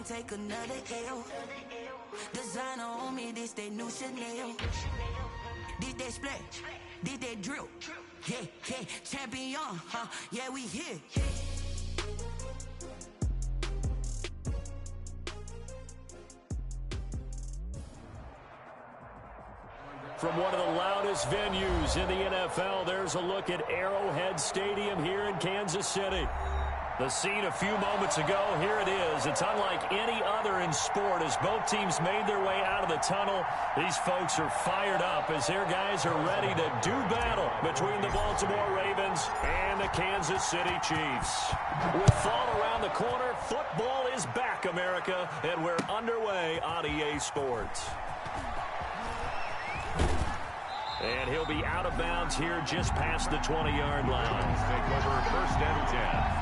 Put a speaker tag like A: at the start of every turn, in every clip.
A: take another L. Designer on me, this they new Chanel. This they splash, this they drill. Yeah, yeah, champion, yeah, we here.
B: From one of the loudest venues in the NFL, there's a look at Arrowhead Stadium here in Kansas City. The scene a few moments ago, here it is. It's unlike any other in sport as both teams made their way out of the tunnel. These folks are fired up as their guys are ready to do battle between the Baltimore Ravens and the Kansas City Chiefs. With fall around the corner, football is back, America, and we're underway on EA Sports. And he'll be out of bounds here just past the 20-yard line.
C: Take over first and 10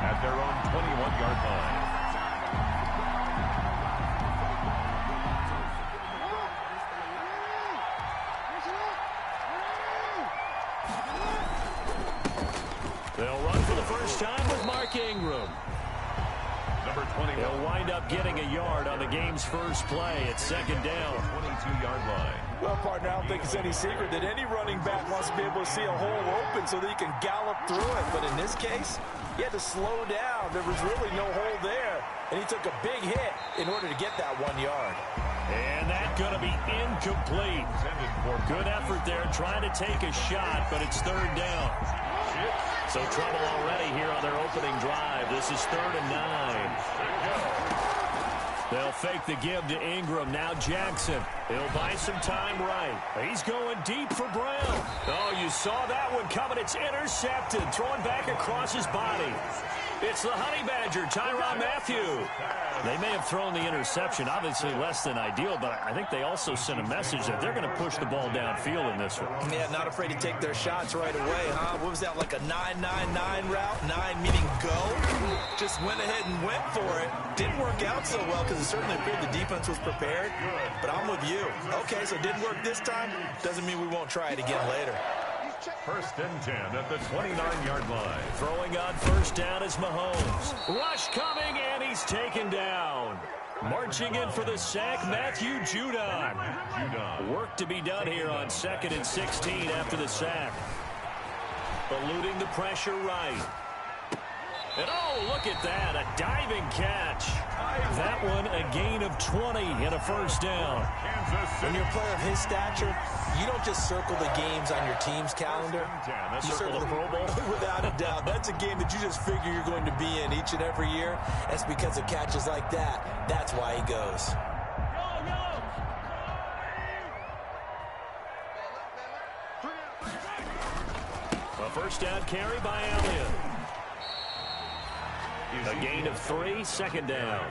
C: at their own 21-yard line.
B: They'll run for the first time with Mark Ingram.
C: Number 21.
B: He'll wind up getting a yard on the game's first play. It's second down.
C: 22-yard line.
D: Well, partner, I don't think it's any secret that any running back wants to be able to see a hole open so that he can gallop through it. But in this case, he had to slow down. There was really no hole there. And he took a big hit in order to get that 1 yard.
B: And that's going to be incomplete. Good effort there trying to take a shot, but it's third down. So trouble already here on their opening drive. This is 3rd and 9. They'll fake the give to Ingram. Now Jackson. He'll buy some time right. He's going deep for Brown. Oh, you saw that one coming. It's intercepted. Throwing back across his body. It's the Honey Badger, Tyrann Mathieu. They may have thrown the interception, obviously less than ideal, but I think they also sent a message that they're going to push the ball downfield in this one.
D: Yeah, not afraid to take their shots right away, huh? What was that, like a 9-9-9 route? 9 meaning go? Just went ahead and went for it. Didn't work out so well because it certainly appeared the defense was prepared, but I'm with you. Okay, so it didn't work this time. Doesn't mean we won't try it again later.
C: First and 10 at the 29-yard line.
B: Throwing on first down is Mahomes. Rush coming, and he's taken down. Marching in for the sack, Matthew Judon. Work to be done here on 2nd and 16 after the sack. Eluding the pressure right. And oh, look at that, a diving catch. That one, a gain of 20 and a first down.
D: When you're a player of his stature, you don't just circle the games on your team's calendar.
B: You circle the Pro Bowl?
D: Without a doubt. That's a game that you just figure you're going to be in each and every year. That's because of catches like that. That's why he goes.
B: A first down carry by Elliott. A gain of 3, 2nd down.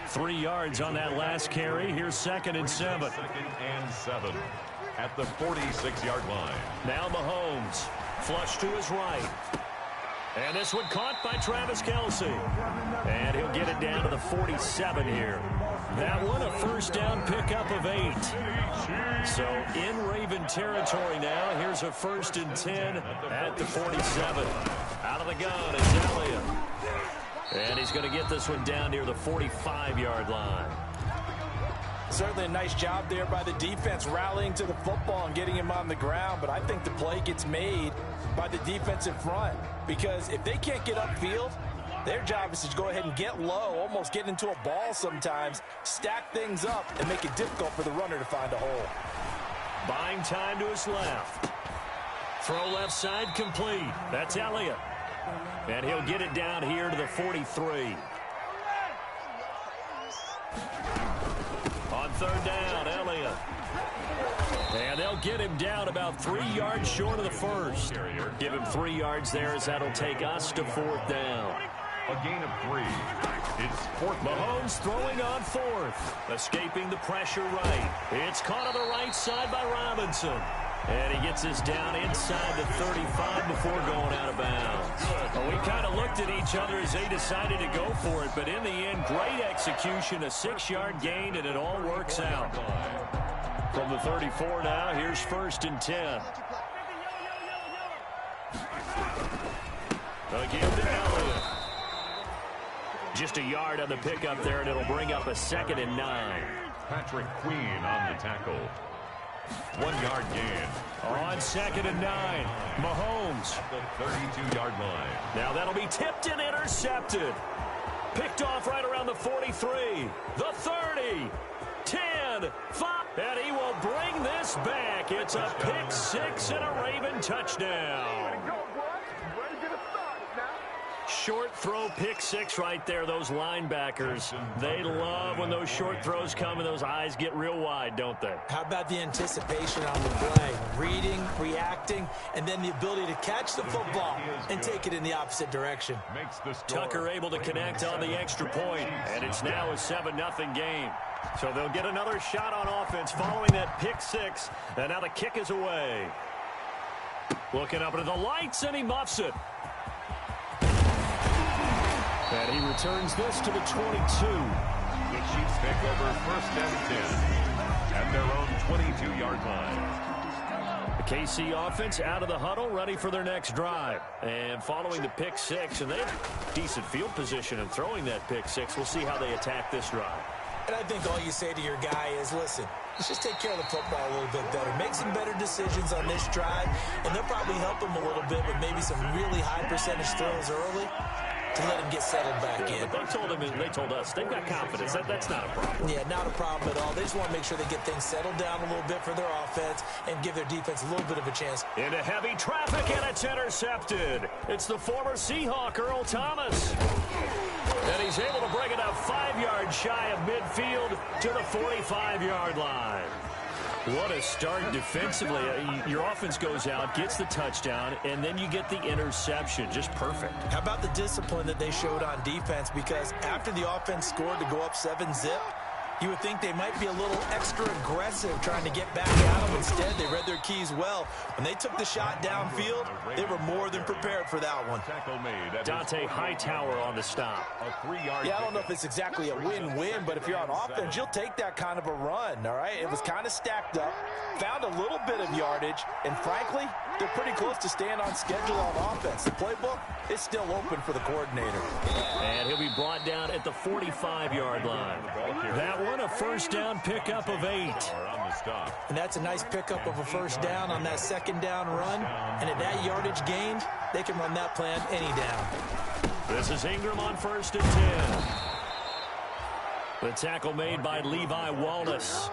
B: 3 yards on that last carry. Here's 2nd and 7.
C: 2nd and 7 at the 46-yard line.
B: Now Mahomes, flush to his right. And this one caught by Travis Kelce. And he'll get it down to the 47 here. That one, a first down pickup of 8. So in Raven territory now. Here's a 1st and 10 at the 47. Out of the gun is Elliott. And he's going to get this one down near the 45-yard line.
D: Certainly a nice job there by the defense rallying to the football and getting him on the ground. But I think the play gets made by the defensive front. Because if they can't get upfield, their job is to go ahead and get low, almost get into a ball sometimes, stack things up, and make it difficult for the runner to find a hole.
B: Buying time to his left. Throw left side complete. That's Elliott. And he'll get it down here to the 43. On 3rd down, Elliott. And they'll get him down about 3 yards short of the first. Give him 3 yards there as that'll take us to 4th down.
C: A gain of 3. It's 4th.
B: Mahomes throwing on 4th. Escaping the pressure right. It's caught on the right side by Robinson. And he gets us down inside the 35 before going out of bounds. Well, we kind of looked at each other as they decided to go for it. But in the end, great execution, a 6-yard gain, and it all works out. From the 34 now, here's 1st and 10. Again to Elliott. Just a yard on the pickup there, and it'll bring up a 2nd and 9.
C: Patrick Queen on the tackle. 1 yard gain.
B: On 2nd and 9, Mahomes.
C: At the 32-yard line.
B: Now that'll be tipped and intercepted. Picked off right around the 43, the 30, 10, 5. And he will bring this back. It's a pick 6 and a Raven touchdown. Short throw, pick 6 right there. Those linebackers, they love when those short throws come and those eyes get real wide, don't they?
D: How about the anticipation on the play? Reading, reacting, and then the ability to catch the football and take it in the opposite direction.
B: Tucker able to connect on the extra point, and it's now a 7-0 game. So they'll get another shot on offense following that pick 6, and now the kick is away. Looking up into the lights, and he muffs it. And he returns this to the 22.
C: The Chiefs take over 1st and 10 at their own 22-yard line.
B: The KC offense out of the huddle, ready for their next drive. And following the pick 6, and they have decent field position in throwing that pick 6. We'll see how they attack this drive.
D: And I think all you say to your guy is, listen, let's just take care of the football a little bit better. Make some better decisions on this drive, and they'll probably help him a little bit with maybe some really high percentage throws early to let him get settled back in.
B: But they told us they've got confidence. That's not a problem.
D: Yeah, not a problem at all. They just want to make sure they get things settled down a little bit for their offense and give their defense a little bit of a chance.
B: Into heavy traffic, and it's intercepted. It's the former Seahawk, Earl Thomas. And he's able to bring it up 5 yards shy of midfield to the 45-yard line. What a start defensively. Your offense goes out, gets the touchdown, and then you get the interception. Just perfect.
D: How about the discipline that they showed on defense? Because after the offense scored to go up 7-0, you would think they might be a little extra aggressive trying to get back at them. Instead, they read their keys well. When they took the shot downfield, they were more than prepared for that one.
B: Dante Hightower on the stop.
D: Yeah, I don't know if it's exactly a win-win, but if you're on offense, you'll take that kind of a run, all right? It was kind of stacked up, found a little bit of yardage, and frankly, they're pretty close to staying on schedule on offense. The playbook is still open for the coordinator.
B: And he'll be brought down at the 45-yard line. That one, a first down pickup of 8.
D: And that's a nice pickup of a first down on that second down run. And at that yardage gained, they can run that plan any down.
B: This is Ingram on 1st and 10. The tackle made by Levi Wallace.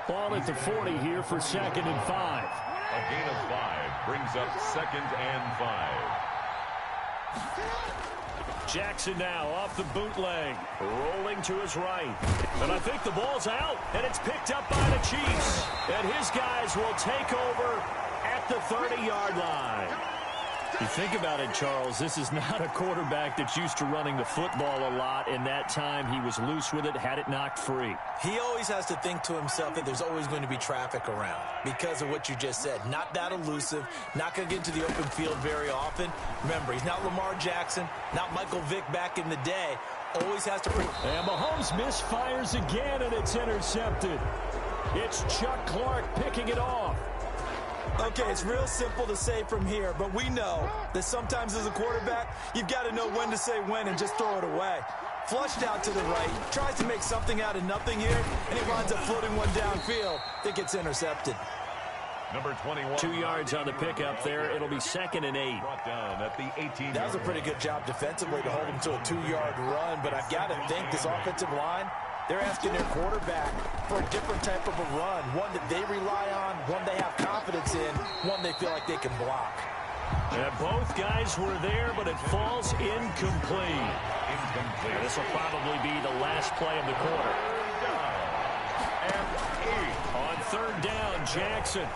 B: Ball at the 40 here for 2nd and 5.
C: A gain of 5 brings up 2nd and 5.
B: Jackson now off the bootleg, rolling to his right. And I think the ball's out, and it's picked up by the Chiefs. And his guys will take over at the 30-yard line. You think about it, Charles, this is not a quarterback that's used to running the football a lot. In that time, he was loose with it, had it knocked free.
D: He always has to think to himself that there's always going to be traffic around because of what you just said. Not that elusive, not going to get into the open field very often. Remember, he's not Lamar Jackson, not Michael Vick back in the day. Always has to bring...
B: And Mahomes misfires again, and it's intercepted. It's Chuck Clark picking it off.
D: Okay, it's real simple to say from here, but we know that sometimes as a quarterback, you've got to know when to say when and just throw it away. Flushed out to the right, tries to make something out of nothing here, and he winds up floating one downfield that gets intercepted.
C: Number 21.
B: 2 yards on the pickup there. It'll be 2nd and 8.
C: Brought down at the 18.
D: That was a pretty good job defensively to hold him to a 2-yard run, but I've got to think this offensive line, they're asking their quarterback for a different type of a run, one that they rely on, one they have confidence in, one they feel like they can block.
B: And both guys were there, but it falls incomplete. And this will probably be the last play of the quarter.
C: And 8.
B: On 3rd down, Jackson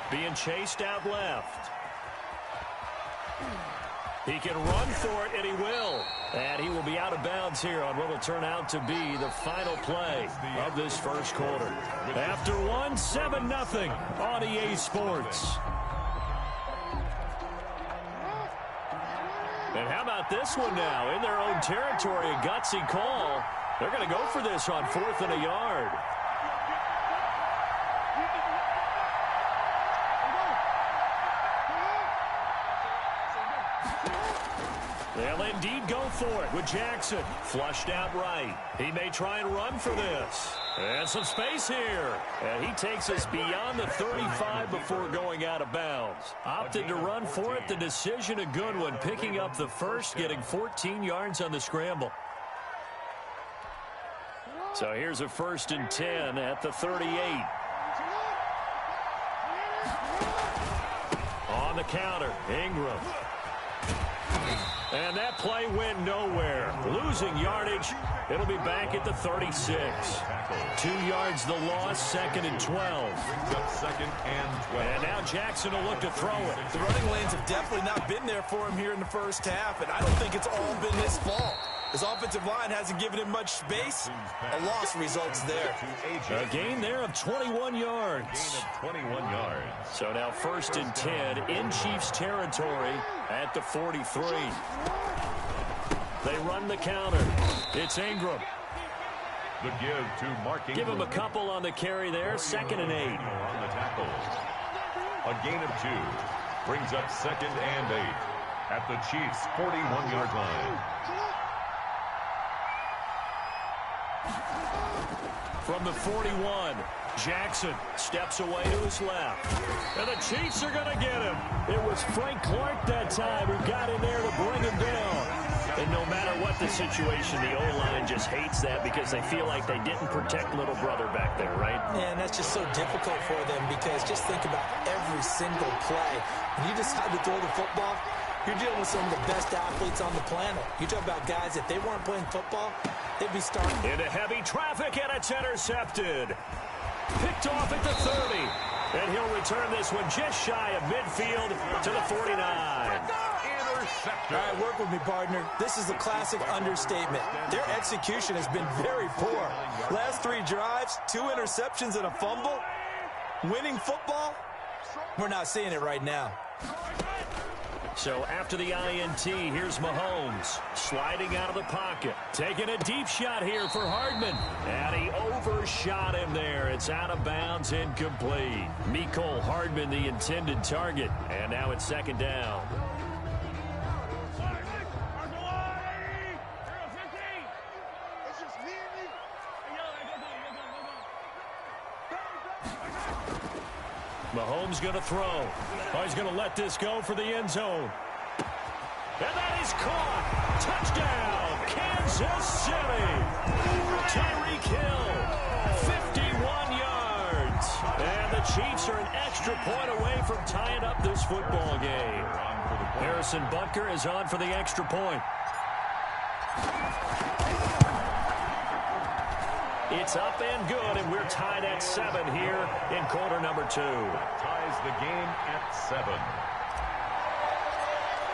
B: being chased out left. He can run for it, and he will. And he will be out of bounds here on what will turn out to be the final play of this first quarter. After 7-0 on EA Sports. And how about this one now? In their own territory, a gutsy call. They're going to go for this on 4th and a yard. They'll indeed go for it with Jackson. Flushed out right. He may try and run for this. And some space here. And he takes us beyond the 35 before going out of bounds. Opted to run for it. The decision a good one. Picking up the first, getting 14 yards on the scramble. So here's a 1st and 10 at the 38. On the counter, Ingram. And that play went nowhere. Losing yardage. It'll be back at the 36. 2 yards the loss, 2nd and 12.
C: Second and 12.
B: And now Jackson will look to throw it.
D: The running lanes have definitely not been there for him here in the first half, and I don't think it's all been his fault. His offensive line hasn't given him much space. A loss results there.
B: A gain there of 21 yards.
C: 21 yards.
B: So now 1st and 10 in Chiefs territory at the 43. They run the counter. It's Ingram.
C: The give to Mark Ingram.
B: Give him a couple on the carry there. 2nd and 8.
C: On the tackle. A gain of 2. Brings up 2nd and 8 at the Chiefs' 41-yard line.
B: From the 41, Jackson steps away to his left. And the Chiefs are going to get him. It was Frank Clark that time who got in there to bring him down. And no matter what the situation, the O-line just hates that because they feel like they didn't protect little brother back there, right?
D: Yeah, and that's just so difficult for them because just think about every single play. When you decide to throw the football, you're dealing with some of the best athletes on the planet. You talk about guys, if they weren't playing football, they'd be starting.
B: Into heavy traffic, and it's intercepted. Picked off at the 30. And he'll return this one just shy of midfield to the 49.
C: Intercepted.
D: All right, work with me, partner. This is a classic understatement. Their execution has been very poor. Last 3 drives, 2 interceptions and a fumble. Winning football? We're not seeing it right now.
B: So after the INT, here's Mahomes sliding out of the pocket. Taking a deep shot here for Hardman. And he overshot him there. It's out of bounds, incomplete. Mecole Hardman, the intended target. And now it's 2nd down. Mahomes going to throw. Oh, he's going to let this go for the end zone. And that is caught. Touchdown, Kansas City. Tyreek Hill, 51 yards. And the Chiefs are an extra point away from tying up this football game. Harrison Butker is on for the extra point. It's up and good, and we're tied at 7 here in quarter number 2.
C: Ties the game at 7.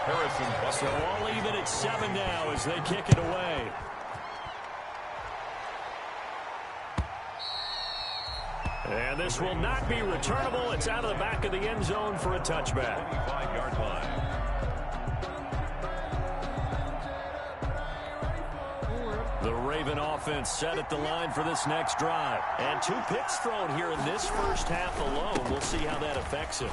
C: Harrison Butker.
B: So all even at 7 now as they kick it away. And this will not be returnable. It's out of the back of the end zone for a touchback.
C: 25-yard line.
B: The Raven offense set at the line for this next drive. And 2 picks thrown here in this first half alone. We'll see how that affects him.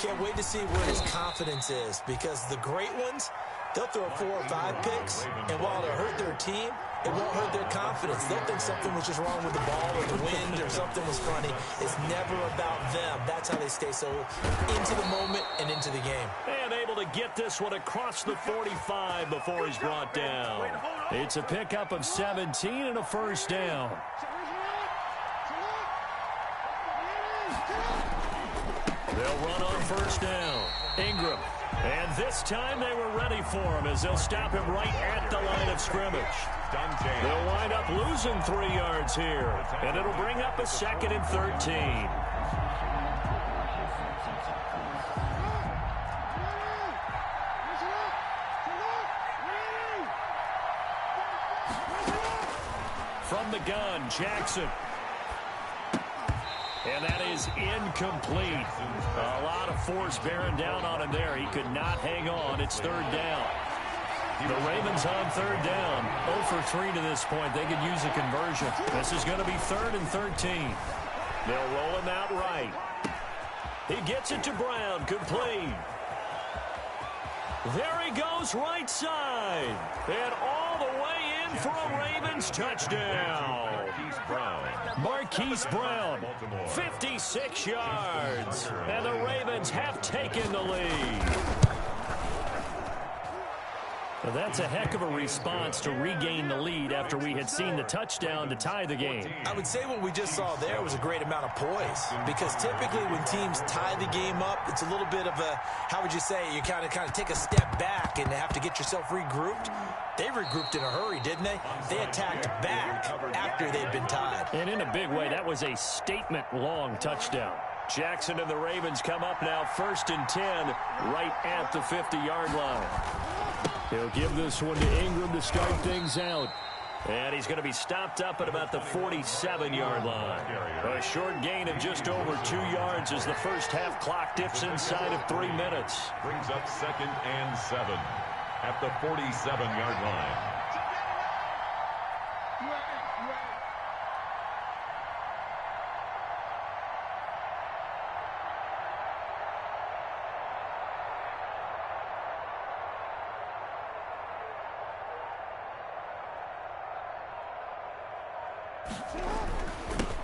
D: Can't wait to see where his confidence is because the great ones, they'll throw 4 or 5 picks, and while it'll hurt their team, it won't hurt their confidence. They'll think something was just wrong with the ball or the wind or something was funny. It's never about them. That's how they stay so into the moment and into the game.
B: And able to get this one across the 45 before he's brought down. It's a pickup of 17 and a 1st down. They'll run on 1st down. Ingram. And this time they were ready for him as they'll stop him right at the line of scrimmage. They'll wind up losing 3 yards here. And it'll bring up a 2nd and 13. From the gun, Jackson. And that is incomplete. A lot of force bearing down on him there. He could not hang on. It's 3rd down. The Ravens on 3rd down. 0 for 3 to this point. They could use a conversion. This is going to be 3rd and 13. They'll roll him out right. He gets it to Brown. Complete. There he goes right side. And all the way in for a Ravens touchdown. Marquise Brown, 56 yards. And the Ravens have taken the lead. Well, that's a heck of a response to regain the lead after we had seen the touchdown to tie the game.
D: I would say what we just saw there was a great amount of poise, because typically when teams tie the game up, it's a little bit of a, how would you say, you kind of take a step back and have to get yourself regrouped. They regrouped in a hurry, didn't they? They attacked back after they'd been tied.
B: And in a big way, that was a statement-long touchdown. Jackson and the Ravens come up now 1st and 10 right at the 50-yard line. He'll give this one to Ingram to start things out. And he's going to be stopped up at about the 47-yard line. A short gain of just over 2 yards as the first half clock dips inside of 3 minutes.
C: Brings up 2nd and 7 at the 47-yard line.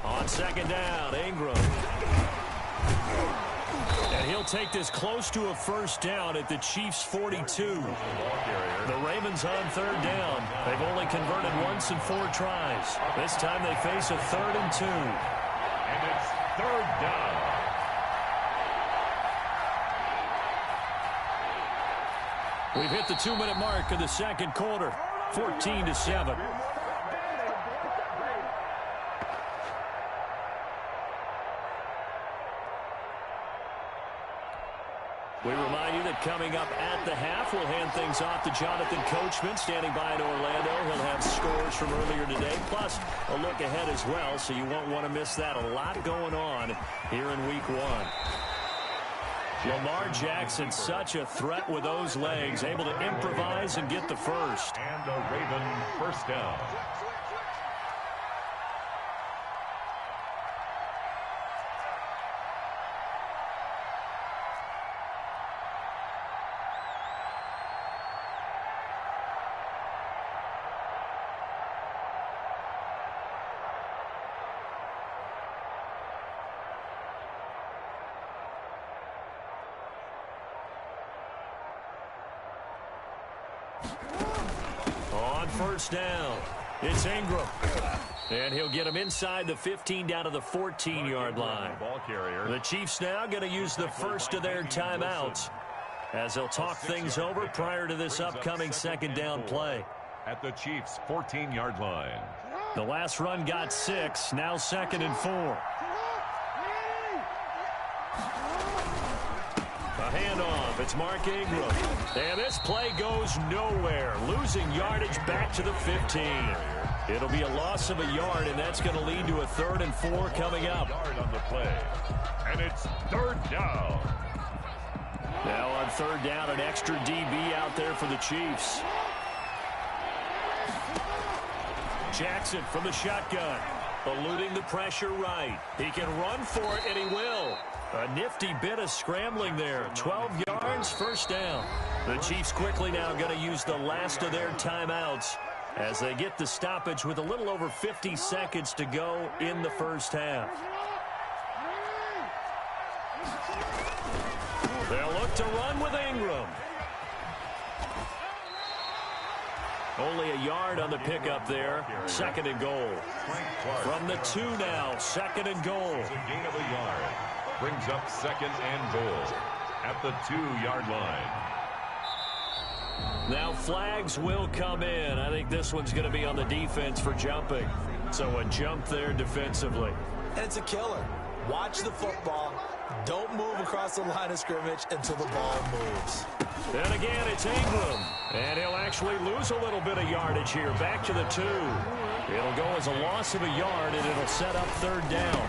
B: On 2nd down, Ingram. And he'll take this close to a first down at the Chiefs' 42. The Ravens on 3rd down. They've only converted once in 4 tries. This time they face a 3rd and 2.
C: And it's 3rd down.
B: We've hit the 2-minute mark of the second quarter. 14-7. We remind you that coming up at the half, we'll hand things off to Jonathan Coachman, standing by in Orlando. He'll have scores from earlier today, plus a look ahead as well, so you won't want to miss that. A lot going on here in Week 1. Lamar Jackson, such a threat with those legs, able to improvise and get the first.
C: And a Raven first down.
B: On first down, it's Ingram. And he'll get him inside the 15 down to the 14-yard line. The Chiefs now going to use the first of their timeouts as they'll talk things over prior to this upcoming 2nd down play.
C: At the Chiefs' 14-yard line.
B: The last run got 6, now 2nd and 4. A handoff, it's Mark Ingram. And this play goes nowhere, losing yardage back to the 15. It'll be a loss of a yard, and that's going to lead to a 3rd and 4 coming up.
C: Yard on the play. And it's 3rd down.
B: Now on 3rd down, an extra DB out there for the Chiefs. Jackson from the shotgun, eluding the pressure right. He can run for it, and he will. A nifty bit of scrambling there. 12 yards, first down. The Chiefs quickly now going to use the last of their timeouts as they get the stoppage with a little over 50 seconds to go in the first half. They'll look to run with Ingram. Only a yard on the pickup there. 2nd and goal. From the 2 now, 2nd and goal.
C: It's a gain of a yard. Brings up 2nd and goal at the 2-yard line.
B: Now flags will come in. I think this one's going to be on the defense for jumping. So a jump there defensively.
D: And it's a killer. Watch the football. Don't move across the line of scrimmage until the ball moves.
B: And again, it's Ingram. And he'll actually lose a little bit of yardage here. Back to the 2. It'll go as a loss of a yard, and it'll set up 3rd down.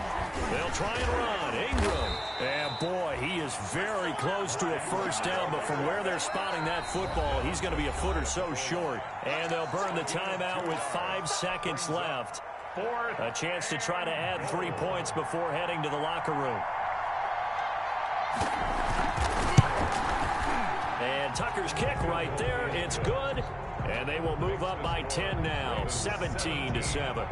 B: They'll try and run. Ingram. And, boy, he is very close to a first down, but from where they're spotting that football, he's going to be a foot or so short. And they'll burn the timeout with 5 seconds left. A chance to try to add 3 points before heading to the locker room. And Tucker's kick right there. It's good. And they will move up by 10 now, 17-7.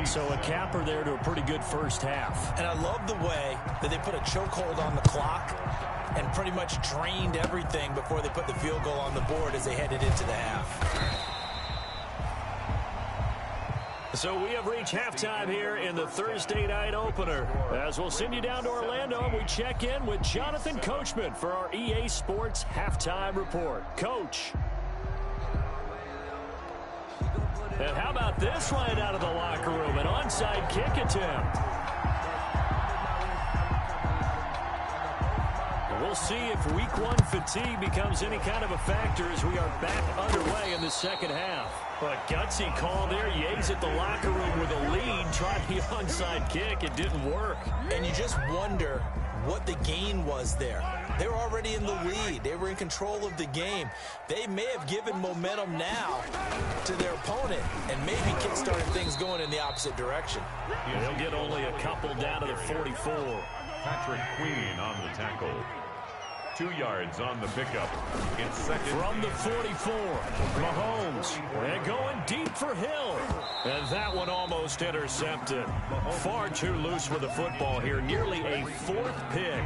B: So a capper there to a pretty good first half.
D: And I love the way that they put a chokehold on the clock and pretty much drained everything before they put the field goal on the board as they headed into the half.
B: So we have reached halftime here in the Thursday night opener. As we'll send you down to Orlando, and we check in with Jonathan Coachman for our EA Sports Halftime Report. Coach. And how about this right out of the locker room? An onside kick attempt. We'll see if week one fatigue becomes any kind of a factor as we are back underway in the second half. But gutsy call there. Yates at the locker room with a lead. Tried the onside kick. It didn't work.
D: And you just wonder what the gain was there. They were already in the lead. They were in control of the game. They may have given momentum now to their opponent and maybe kick-started things going in the opposite direction.
B: They'll get only a couple down to the 44.
C: Patrick Queen on the tackle. 2 yards on the pickup. It's second.
B: From the 44, Mahomes. And going deep for Hill. And that one almost intercepted. Far too loose with the football here. Nearly a fourth pick.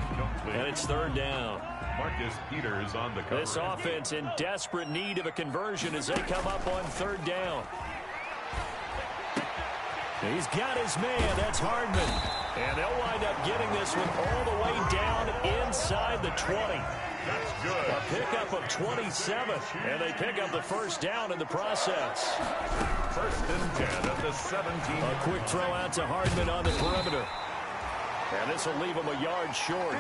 B: And it's third down.
C: Marcus Peters on the cover.
B: This offense in desperate need of a conversion as they come up on third down. He's got his man. That's Hardman. And they'll wind up getting this one all the way down inside the 20.
C: That's good.
B: A pickup of 27. And they pick up the first down in the process.
C: First and 10 at the 17.
B: A quick throw out to Hardman on the perimeter. And this will leave him a yard short.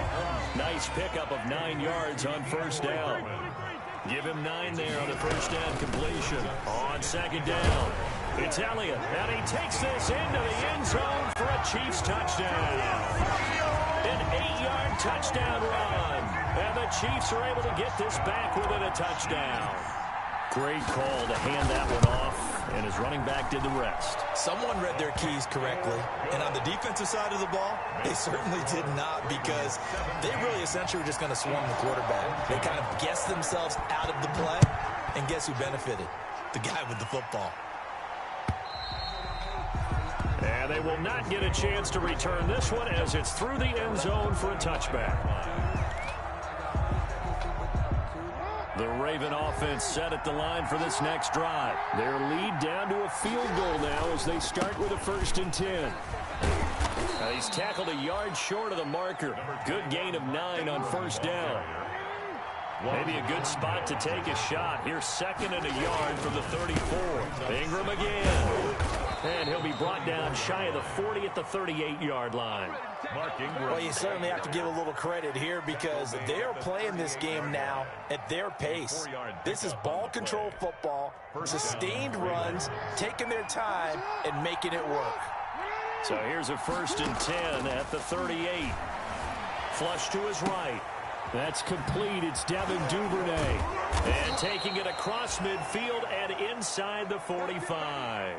B: Nice pickup of 9 yards on first down. Give him 9 there on the first down completion. On second down, it's Elliott. And he takes this into the end zone for a Chiefs touchdown. An 8-yard touchdown run. And the Chiefs are able to get this back within a touchdown. Great call to hand that one off. And his running back did the rest.
D: Someone read their keys correctly. And on the defensive side of the ball, they certainly did not, because they really essentially were just going to swarm the quarterback. They kind of guessed themselves out of the play. And guess who benefited? The guy with the football.
B: And they will not get a chance to return this one as it's through the end zone for a touchback. The Raven offense set at the line for this next drive. Their lead down to a field goal now as they start with a 1st and 10. He's tackled a yard short of the marker. Good gain of 9 on first down. Maybe a good spot to take a shot. Here's 2nd and a yard from the 34. Ingram again. And he'll be brought down shy of the 40 at the 38-yard line.
D: Well, you certainly have to give a little credit here because they are playing this game now at their pace. This is ball control football, sustained runs, taking their time, and making it work.
B: So here's a 1st and 10 at the 38. Flush to his right. That's complete. It's Devin Duvernay. And taking it across midfield and inside the 45.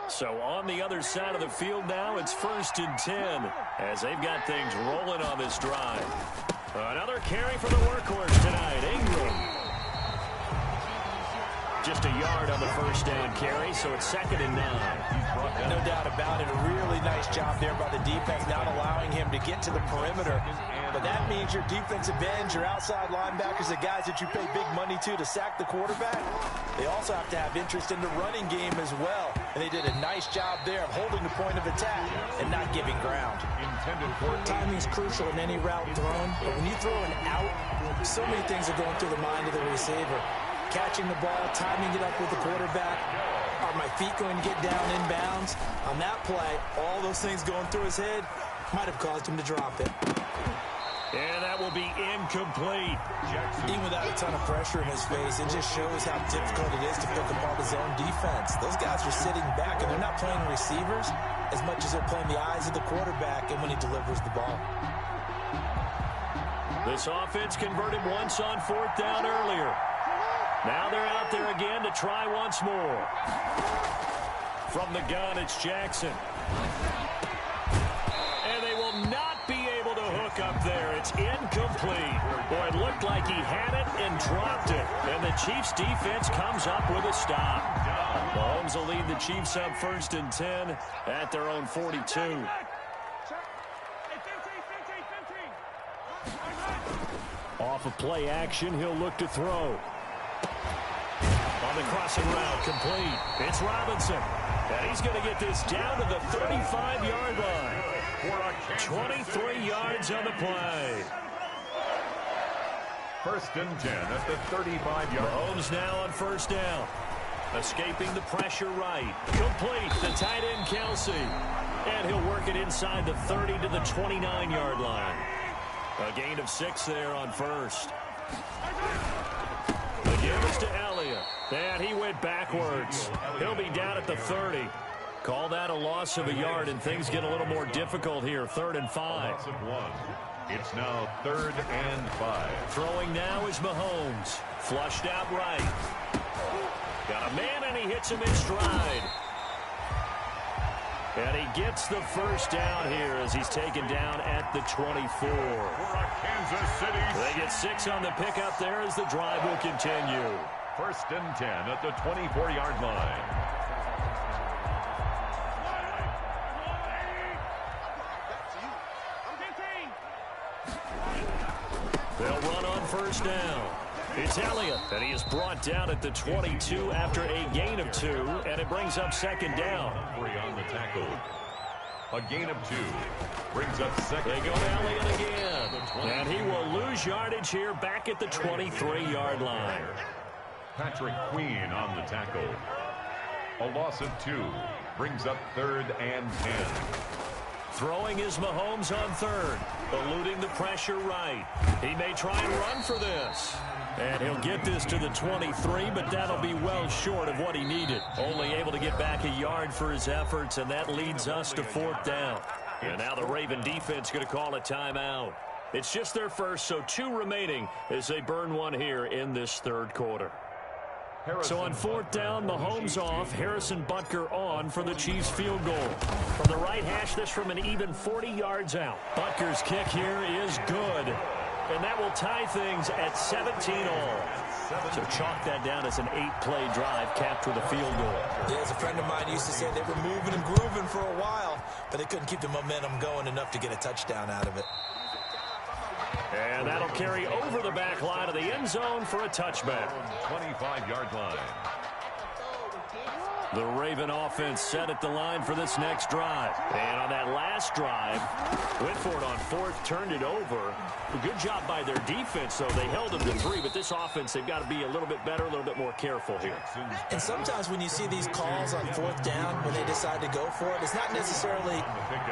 B: So on the other side of the field now, it's 1st and 10 as they've got things rolling on this drive. Another carry for the workhorse tonight, Ingram. Just a yard on the first down carry, so it's 2nd and 9.
D: No doubt about it. A really nice job there by the defense, not allowing him to get to the perimeter. But that means your defensive ends, your outside linebackers, the guys that you pay big money to sack the quarterback, they also have to have interest in the running game as well. And they did a nice job there of holding the point of attack and not giving ground. Timing is crucial in any route thrown, but when you throw an out, so many things are going through the mind of the receiver. Catching the ball, timing it up with the quarterback. Are my feet going to get down inbounds? On that play, all those things going through his head might have caused him to drop it.
B: And that will be incomplete.
D: Even without a ton of pressure in his face, it just shows how difficult it is to pick apart his own defense. Those guys are sitting back, and they're not playing receivers as much as they're playing the eyes of the quarterback and when he delivers the ball.
B: This offense converted once on 4th down earlier. Now they're out there again to try once more. From the gun, it's Jackson. And they will not be able to hook up there. It's incomplete. Boy, it looked like he had it and dropped it. And the Chiefs defense comes up with a stop. Mahomes will lead the Chiefs up 1st and 10 at their own 42. Off of play action, he'll look to throw. On the crossing route, complete. It's Robinson. And he's going to get this down to the 35-yard line. 23 yards on the play.
C: 1st and 10 at the 35-yard line.
B: Mahomes now on 1st down. Escaping the pressure right. Complete. The tight end, Kelsey. And he'll work it inside the 30 to the 29-yard line. A gain of 6 there on 1st. The give is to Elliott. And he went backwards. He'll be down at the 30. Call that a loss of a yard, and things get a little more difficult here. 3rd and 5.
C: Loss of 1. It's now 3rd and 5.
B: Throwing now is Mahomes. Flushed out right. Got a man, and he hits him in stride. And he gets the 1st down here as he's taken down at the 24.
C: For a Kansas City.
B: They get 6 on the pickup there as the drive will continue.
C: 1st and 10 at the 24-yard line.
B: They'll run on 1st down. It's Elliott, and he is brought down at the 22 after a gain of 2, and it brings up 2nd down.
C: 3 on the tackle. A gain of 2 brings up 2nd.
B: They go to Elliott again, and he will lose yardage here back at the 23-yard line.
C: Patrick Queen on the tackle. A loss of 2 brings up 3rd and 10.
B: Throwing is Mahomes on 3rd, eluding the pressure right. He may try and run for this. And he'll get this to the 23, but that'll be well short of what he needed. Only able to get back a yard for his efforts, and that leads us to 4th down. And now the Raven defense going to call a timeout. It's just their first, so 2 remaining as they burn one here in this 3rd quarter. So on 4th down, Mahomes off, Harrison Butker on for the Chiefs field goal. From the right hash, this from an even 40 yards out. Butker's kick here is good. And that will tie things at 17-all. So chalk that down as an 8-play drive capped with a field goal.
D: Yeah, as a friend of mine used to say, they were moving and grooving for a while, but they couldn't keep the momentum going enough to get a touchdown out of it.
B: And that'll carry over the back line of the end zone for a touchback.
C: 25-yard line.
B: The Raven offense set at the line for this next drive. And on that last drive, went for it on 4th, turned it over. A good job by their defense, though. They held them to 3, but this offense, they've got to be a little bit better, a little bit more careful here.
D: And sometimes when you see these calls on 4th down, when they decide to go for it, it's not necessarily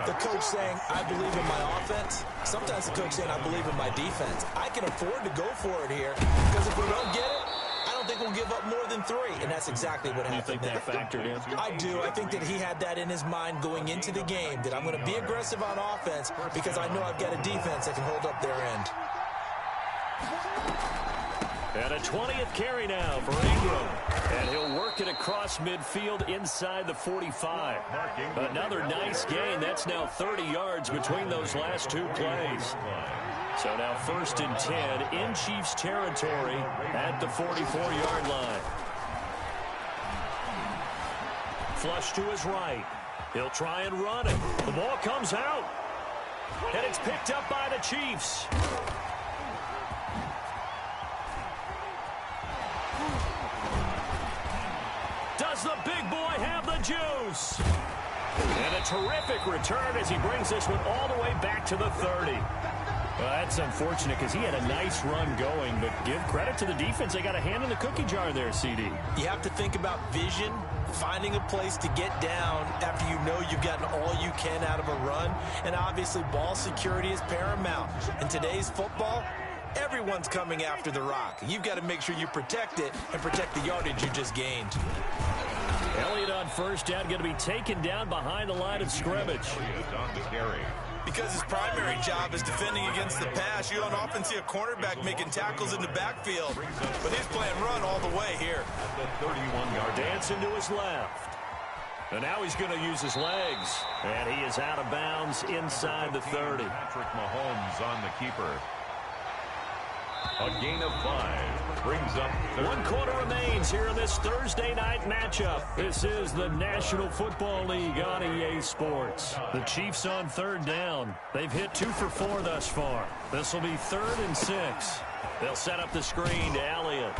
D: the coach saying, I believe in my offense. Sometimes the coach saying, I believe in my defense. I can afford to go for it here, because if we don't get it, I think we'll give up more than 3, and that's exactly what happened.
B: You think that factored in?
D: I do. I think that he had that in his mind going into the game, that I'm going to be aggressive on offense because I know I've got a defense that can hold up their end.
B: And a 20th carry now for Ingram. And he'll work it across midfield inside the 45. Another nice gain. That's now 30 yards between those last 2 plays. So now 1st and 10 in Chiefs territory at the 44-yard line. Flush to his right. He'll try and run it. The ball comes out. And it's picked up by the Chiefs. Does the big boy have the juice? And a terrific return as he brings this one all the way back to the 30. Well, that's unfortunate because he had a nice run going, but give credit to the defense. They got a hand in the cookie jar there, CD.
D: You have to think about vision finding a place to get down after you know you've gotten all you can out of a run. And obviously, ball security is paramount. In today's football, everyone's coming after the rock. You've got to make sure you protect it and protect the yardage you just gained.
B: Elliott on first down, going to be taken down behind the line of scrimmage.
C: Elliott on the carry.
D: Because his primary job is defending against the pass, you don't often see a cornerback making tackles in the backfield. But he's playing run all the way here.
C: At the 31-yard
B: Dancing to his left. And now he's going to use his legs. And he is out of bounds inside the 30.
C: Patrick Mahomes on the keeper. A gain of 5 brings up third.
B: 1 quarter remains here in this Thursday night matchup. This is the National Football League on EA Sports. The Chiefs on third down. They've hit 2 for 4 thus far. This will be 3rd and 6. They'll set up the screen to Elliott.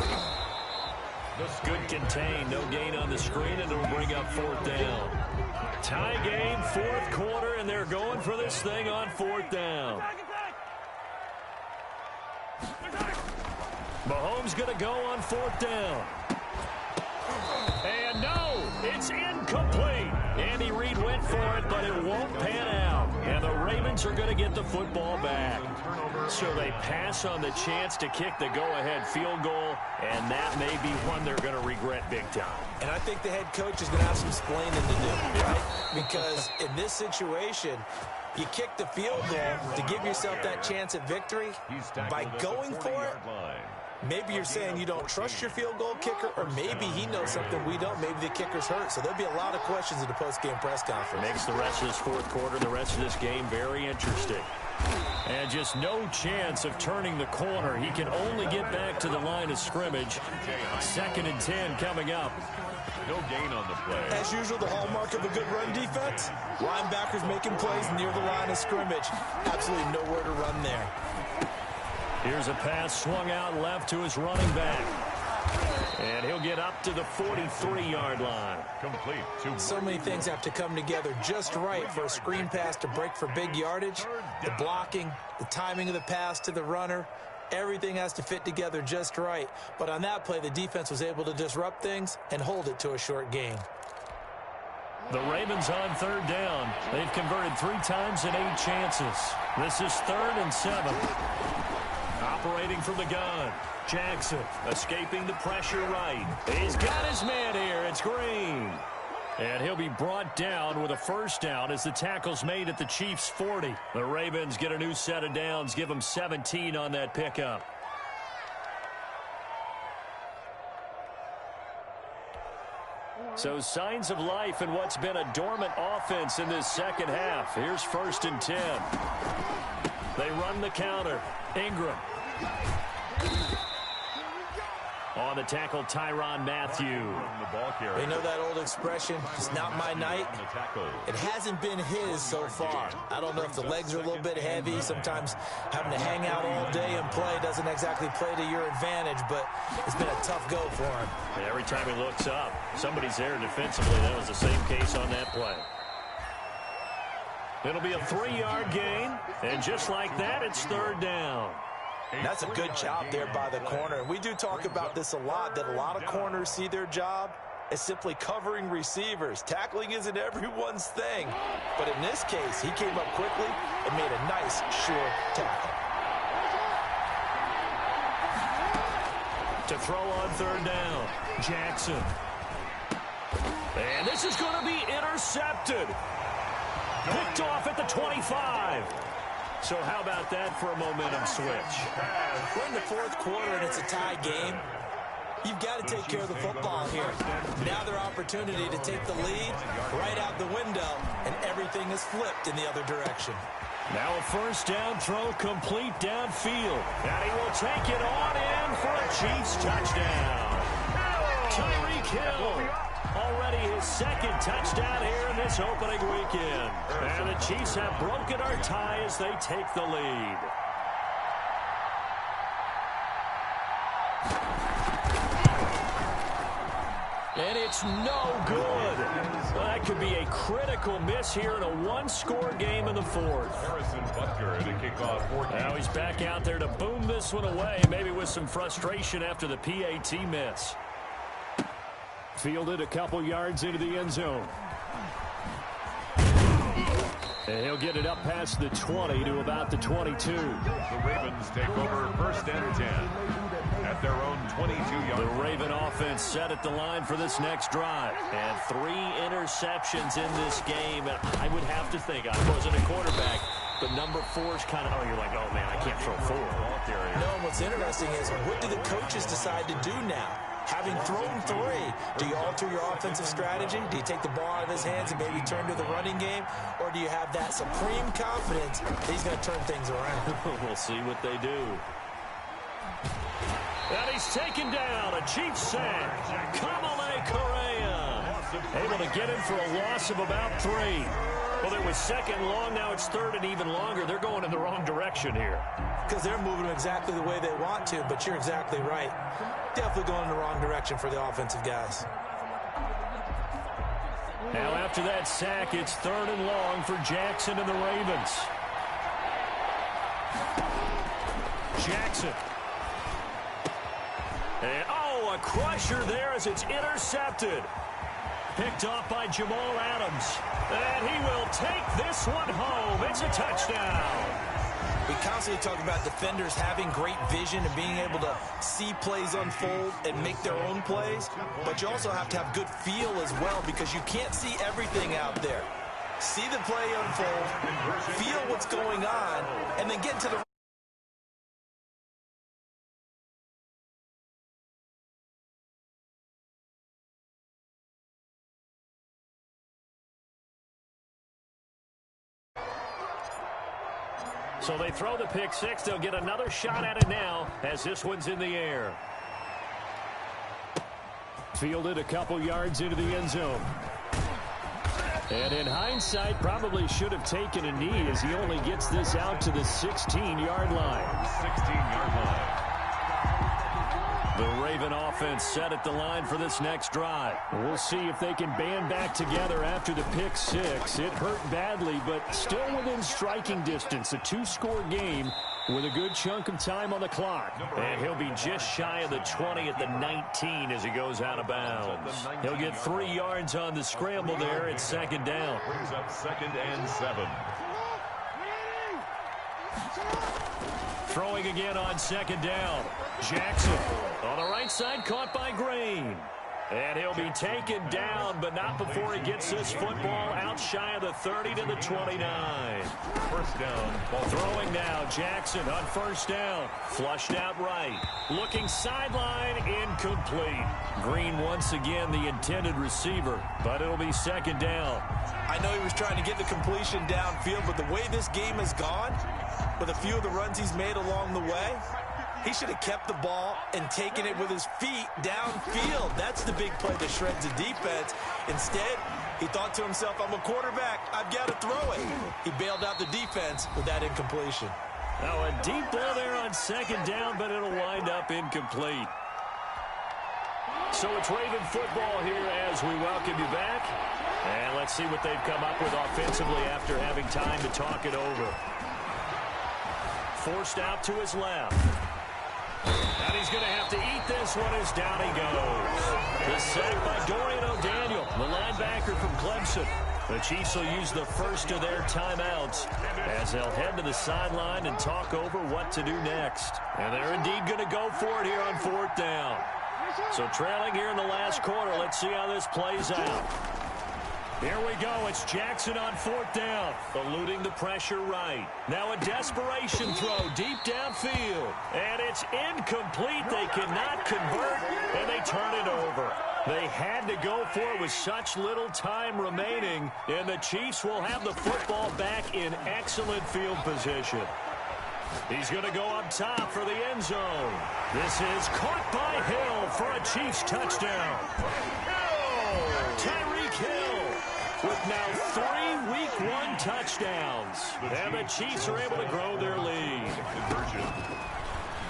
B: Good contain, no gain on the screen, and it'll bring up 4th down. Tie game, 4th quarter, and they're going for this thing on 4th down. Mahomes going to go on 4th down. And no, it's incomplete. Andy Reid went for it, but it won't pan out. And the Ravens are going to get the football back. So they pass on the chance to kick the go-ahead field goal, and that may be one they're going to regret big time.
D: And I think the head coach is going to have some explaining to do, right? Because in this situation, you kick the field goal to give yourself that chance at victory. By going for it, maybe you're saying you don't trust your field goal kicker, or maybe he knows something we don't. Maybe the kicker's hurt. So there'll be a lot of questions in the post-game press conference.
B: Makes the rest of this 4th quarter, the rest of this game very interesting. And just no chance of turning the corner. He can only get back to the line of scrimmage. 2nd and 10 coming up.
C: No gain on the play.
D: As usual, the hallmark of a good run defense, linebackers making plays near the line of scrimmage. Absolutely nowhere to run there.
B: Here's a pass swung out left to his running back. And he'll get up to the 43-yard line.
C: Complete.
D: So many things have to come together just right for a screen pass to break for big yardage. The blocking, the timing of the pass to the runner, everything has to fit together just right. But on that play, the defense was able to disrupt things and hold it to a short gain.
B: The Ravens on 3rd down. They've converted 3 times in 8 chances. This is 3rd and 7. Operating from the gun. Jackson escaping the pressure right. He's got his man here. It's Green. And he'll be brought down with a 1st down as the tackle's made at the Chiefs' 40. The Ravens get a new set of downs, give them 17 on that pickup. So signs of life in what's been a dormant offense in this second half. Here's 1st and 10. They run the counter. Ingram. On the tackle, Tyrann Mathieu.
D: They know that old expression, it's not my night. It hasn't been his so far. I don't know if the legs are a little bit heavy. Sometimes having to hang out all day and play doesn't exactly play to your advantage, but it's been a tough go for him.
B: And every time he looks up, somebody's there defensively. That was the same case on that play. It'll be a 3-yard gain, and just like that, it's 3rd down.
D: That's a good job there by the corner. We do talk about this a lot, that a lot of corners see their job as simply covering receivers. Tackling isn't everyone's thing. But in this case, he came up quickly and made a nice, sure tackle.
B: To throw on 3rd down, Jackson. And this is going to be intercepted. Picked off at the 25. So how about that for a momentum switch?
D: We're in the 4th quarter and it's a tie game. You've got to take care of the football here. Now their opportunity to take the lead right out the window, and everything is flipped in the other direction.
B: Now a 1st down throw complete downfield. And he will take it on in for a Chiefs touchdown. Tyreek Hill. Already his 2nd touchdown here in this opening weekend. And the Chiefs have broken our tie as they take the lead. And it's no good. Well, that could be a critical miss here in a 1-score game in the 4th.
C: Harrison Butker to kick off 14.
B: Now he's back out there to boom this one away, maybe with some frustration after the PAT miss. Fielded a couple yards into the end zone. And he'll get it up past the 20 to about the 22.
C: The Ravens take over 1st and 10 at their own 22-yard.
B: The Raven offense set at the line for this next drive. And 3 interceptions in this game. And I would have to think, I wasn't a quarterback, but number 4 is kind of, you're like, oh, man, I can't throw 4.
D: No, what's interesting is what do the coaches decide to do now? Having thrown 3, do you alter your offensive strategy? Do you take the ball out of his hands and maybe turn to the running game? Or do you have that supreme confidence that he's going to turn things around?
B: We'll see what they do. And he's taken down. A Chiefs sack. Kamale Correa able to get him for a loss of about 3. Well, it was 2nd long. Now it's 3rd and even longer. They're going in the wrong direction here.
D: Because they're moving exactly the way they want to, but you're exactly right. Definitely going in the wrong direction for the offensive guys.
B: Now after that sack, it's 3rd and long for Jackson and the Ravens. Jackson. And, a crusher there as it's intercepted. Picked off by Jamal Adams. And he will take this one home. It's a touchdown.
D: We constantly talk about defenders having great vision and being able to see plays unfold and make their own plays, but you also have to have good feel as well because you can't see everything out there. See the play unfold, feel what's going on, and then get to the
B: So they throw the pick 6. They'll get another shot at it now as this one's in the air. Fielded a couple yards into the end zone. And in hindsight, probably should have taken a knee as he only gets this out to the 16-yard line.
C: 16-yard line.
B: The Raven offense set at the line for this next drive. We'll see if they can band back together after the pick 6. It hurt badly, but still within striking distance. A 2-score game with a good chunk of time on the clock. And he'll be just shy of the 20 at the 19 as he goes out of bounds. He'll get 3 yards on the scramble there. It's 2nd down.
C: Brings up 2nd and 7.
B: Throwing again on 2nd down. Jackson on the right side, caught by Green. And he'll be taken down, but not before he gets this football out shy of the 30 to the 29.
C: 1st down. Ball
B: throwing now, Jackson on 1st down. Flushed out right. Looking sideline, incomplete. Green once again the intended receiver, but it'll be 2nd down.
D: I know he was trying to get the completion downfield, but the way this game has gone, with a few of the runs he's made along the way, he should have kept the ball and taken it with his feet downfield. That's the big play that shreds the defense. Instead, he thought to himself, I'm a quarterback. I've got to throw it. He bailed out the defense with that incompletion.
B: Now a deep ball there on 2nd down, but it'll wind up incomplete. So it's Raven football here as we welcome you back. And let's see what they've come up with offensively after having time to talk it over. Forced out to his left. And he's going to have to eat this one as down he goes. The sack by Dorian O'Daniel, the linebacker from Clemson. The Chiefs will use the first of their timeouts as they'll head to the sideline and talk over what to do next. And they're indeed going to go for it here on 4th down. So trailing here in the last quarter, let's see how this plays out. Here we go. It's Jackson on 4th down, eluding the pressure right. Now a desperation throw deep downfield, and it's incomplete. They cannot convert, and they turn it over. They had to go for it with such little time remaining, and the Chiefs will have the football back in excellent field position. He's going to go up top for the end zone. This is caught by Hill for a Chiefs touchdown. Tyreek Hill with now 3 Week 1 touchdowns. And the Chiefs are able to grow their lead.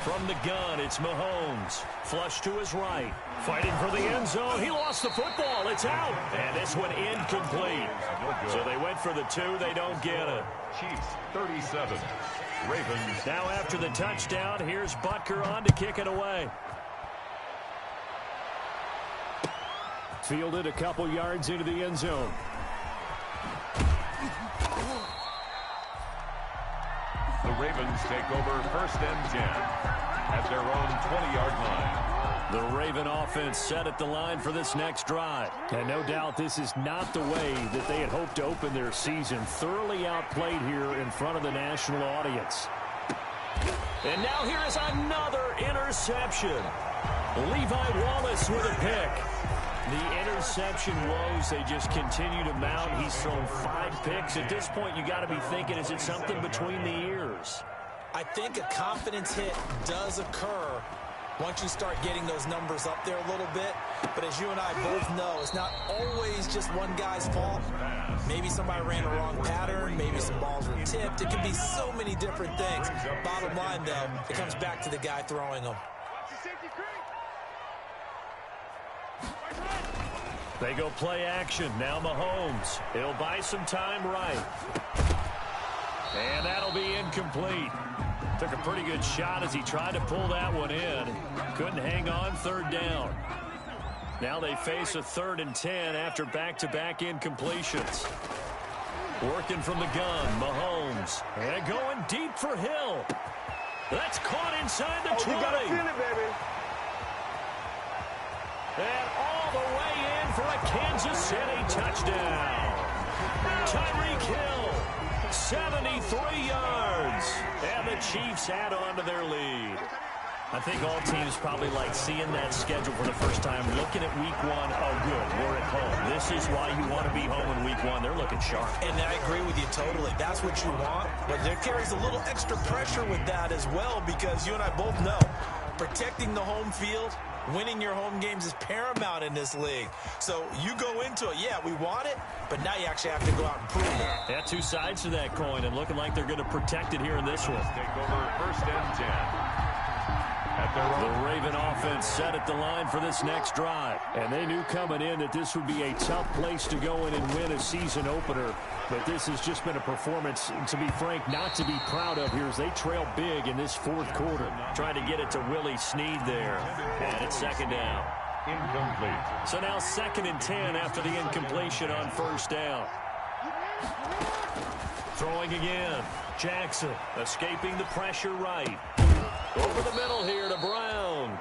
B: From the gun, it's Mahomes. Flush to his right. Fighting for the end zone. He lost the football. It's out. And this one incomplete. So they went for the 2. They don't get it.
C: Chiefs 37. Ravens.
B: Now after the touchdown, here's Butker on to kick it away. Fielded a couple yards into the end zone.
C: The Ravens take over 1st and 10 at their own 20-yard line.
B: The Raven offense set at the line for this next drive. And no doubt this is not the way that they had hoped to open their season. Thoroughly outplayed here in front of the national audience. And now here is another interception. Levi Wallace with a pick. The interception woes, they just continue to mount. He's thrown 5 picks. At this point, you got to be thinking, is it something between the ears?
D: I think a confidence hit does occur once you start getting those numbers up there a little bit. But as you and I both know, it's not always just one guy's fault. Maybe somebody ran a wrong pattern. Maybe some balls were tipped. It can be so many different things. Bottom line, though, it comes back to the guy throwing them.
B: They go play action. Now Mahomes. He'll buy some time right. And that'll be incomplete. Took a pretty good shot as he tried to pull that one in. Couldn't hang on 3rd down. Now they face a 3rd and 10 after back-to-back incompletions. Working from the gun, Mahomes. And going deep for Hill. That's caught inside the 20.
E: You gotta feel it, baby.
B: And all the way in for a Kansas City touchdown. Tyreek Hill, 73 yards. And the Chiefs add on to their lead. I think all teams probably like seeing that schedule for the first time, looking at week 1. Oh, good, we're at home. This is why you want to be home in week 1. They're looking sharp.
D: And I agree with you totally. That's what you want. But there carries a little extra pressure with that as well, because you and I both know protecting the home field, winning your home games is paramount in this league. So you go into it, yeah, we want it, but now you actually have to go out and prove it.
B: Yeah, 2 sides to that coin, and looking like they're going to protect it here in this one.
C: Take over 1st and 10.
B: The Raven offense set at the line for this next drive. And they knew coming in that this would be a tough place to go in and win a season opener. But this has just been a performance, to be frank, not to be proud of here as they trail big in this 4th quarter. Trying to get it to Willie Snead there. And it's 2nd down.
C: Incomplete.
B: So now 2nd and 10 after the incompletion on 1st down. Throwing again. Jackson escaping the pressure right. Over the middle here to Brown.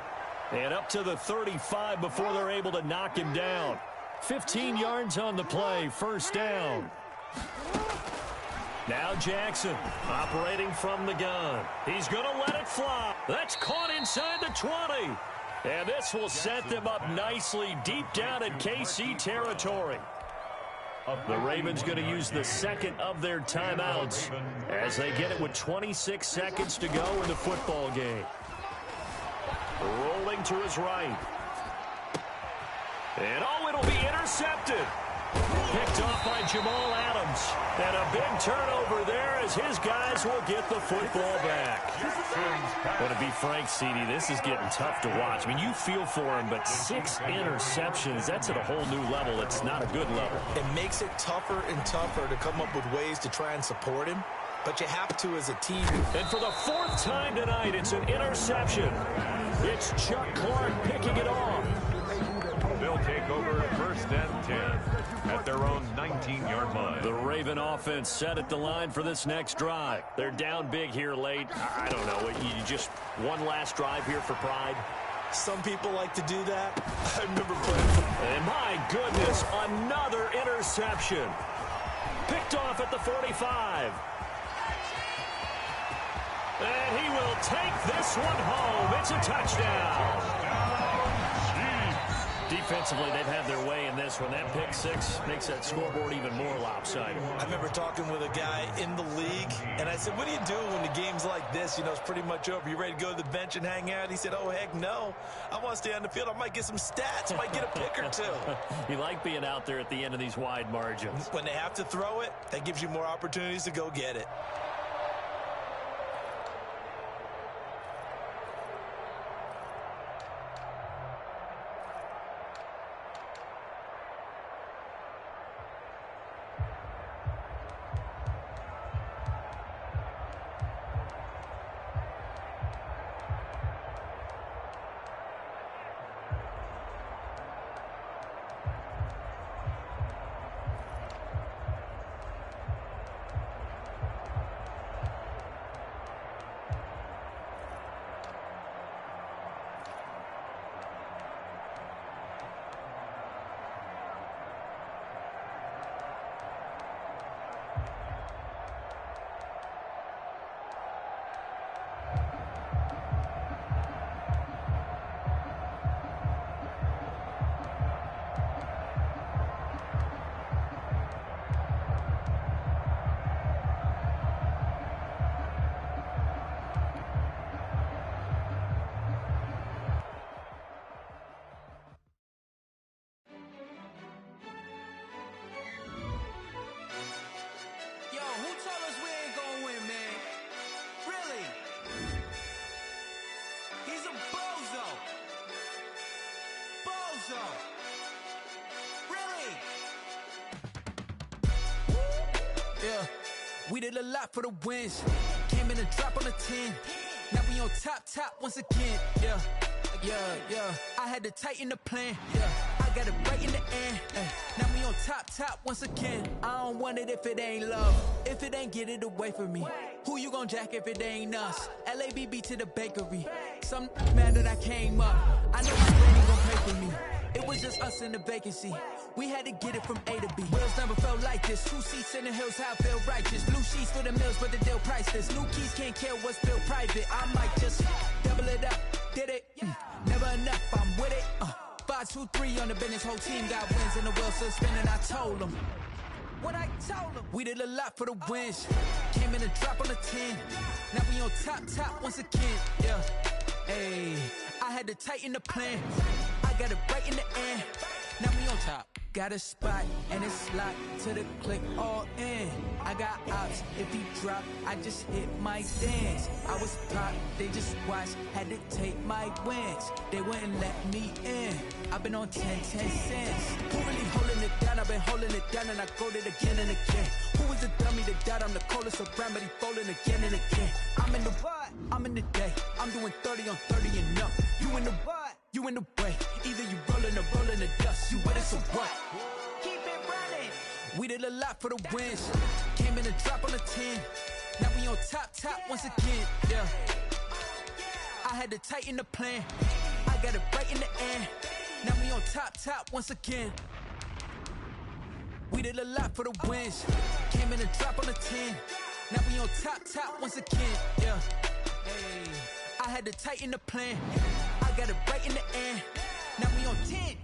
B: And up to the 35 before they're able to knock him down. 15 yards on the play, 1st down. Now Jackson operating from the gun. He's going to let it fly. That's caught inside the 20. And this will set them up nicely deep down in KC territory. The Ravens going to use the 2nd of their timeouts as they get it with 26 seconds to go in the football game. Rolling to his right. And oh, it'll be intercepted. Picked off by Jamal Adams. And a big turnover there as his guys will get the football back. Well, to be frank, CD, this is getting tough to watch. I mean, you feel for him, but 6 interceptions, that's at a whole new level. It's not a good level.
D: It makes it tougher and tougher to come up with ways to try and support him, but you have to as a team.
B: And for the 4th time tonight, it's an interception. It's Chuck Clark picking it off.
C: They'll take over 1st and 10 at their own 19-yard line.
B: The Raven offense set at the line for this next drive. They're down big here late. I don't know. You just one last drive here for pride.
D: Some people like to do that. I remember playing.
B: And my goodness, another interception. Picked off at the 45. And he will take this one home. It's a touchdown. Defensively, they've had their way in this one. That pick 6 makes that scoreboard even more lopsided.
D: I remember talking with a guy in the league, and I said, what do you do when the game's like this? You know, it's pretty much over. You ready to go to the bench and hang out? He said, oh, heck no. I want to stay on the field. I might get some stats. I might get a pick or 2.
B: You like being out there at the end of these wide margins.
D: When they have to throw it, that gives you more opportunities to go get it.
A: zone. Really?
E: Yeah, we did a lot for the wins. Came in a drop on the 10. Now we on top once again. Yeah. I had to tighten the plan. Yeah, I got it right in the end. Now we on top once again. I don't want it if it ain't love. If it ain't, get it away from me. Who you gon' jack if it ain't us? LABB to the bakery. Some mad that I came up. I know my granny gon' pay for me. It was just us in the vacancy. We had to get it from A to B. Wheels never felt like this. 2 seats in the hills, how I feel righteous. Blue sheets for the mills, but the deal priceless. New keys can't care what's built private. I might just double it up. Did it? Never enough, I'm with it. 5, 2, 3 on the business. Whole team got wins and the wheels still spinning. I told them. What I told them. We did a lot for the wins. Came in a drop on the 10. Now we on top once again. Yeah. Hey, I had to tighten the plan. I got it right in the end. Now we on top. Got a spot and it's locked to the click all in. I got ops, if he drop, I just hit my dance. I was pop, they just watched, had to take my wins. They wouldn't let me in. I've been on 10 cents. Who really holding it down? I've been holding it down and I go it again and again. Who was the dummy that died? I'm the coldest around, but he folding again and again. I'm in the what? I'm in the day. I'm doing 30 on 30 and up. You in the what? You in the way. Either you rolling or rolling the dust. You with it, so what?
A: Keep it running.
E: We did a lot for the wins. Came in a drop on the 10. Now we on top once again. Yeah. I had to tighten the plan. I got it right in the end. Now we on top once again. We did a lot for the wins. Came in a drop on the 10. Now we on top once again. Yeah. Hey, I had to tighten the plan. I got it right in the end. Now we on 10.